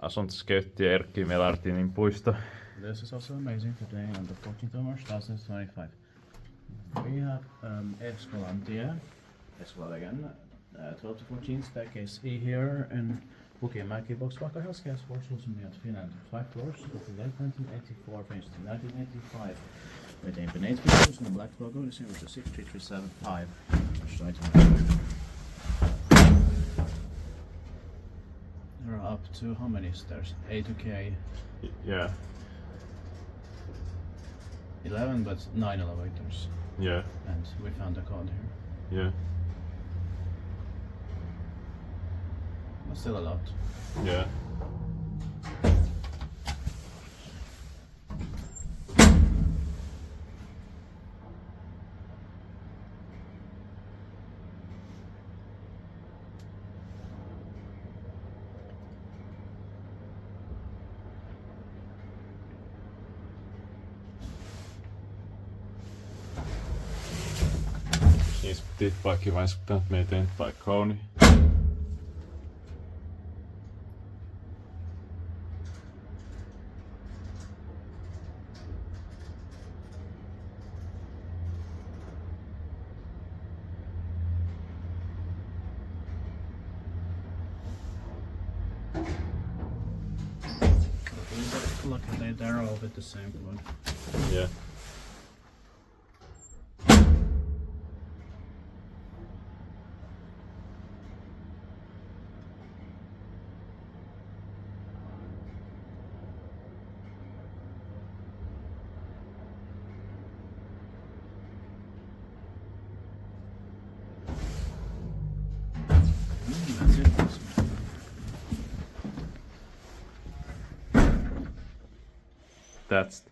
Asuntoskeuttiö Erkki Melartinin puisto. This is also amazing today on the 14th of March 2025. We have Eskolantie, again, 12 to 14 staircase E here in Pukinmäki, Boxbacker Healthcare Sports near Finland. 5 floors, late 1984, finished in 1985. With a Benate features and a black logo, the same as the 63375. There are up to how many stairs? A to K. Yeah. 11, but 9 elevators. Yeah. And we found a code here. Yeah. But still a lot. Yeah. Is dit by that maintained by Kone. Luckily they're all with the same code. Yeah. That's it. That's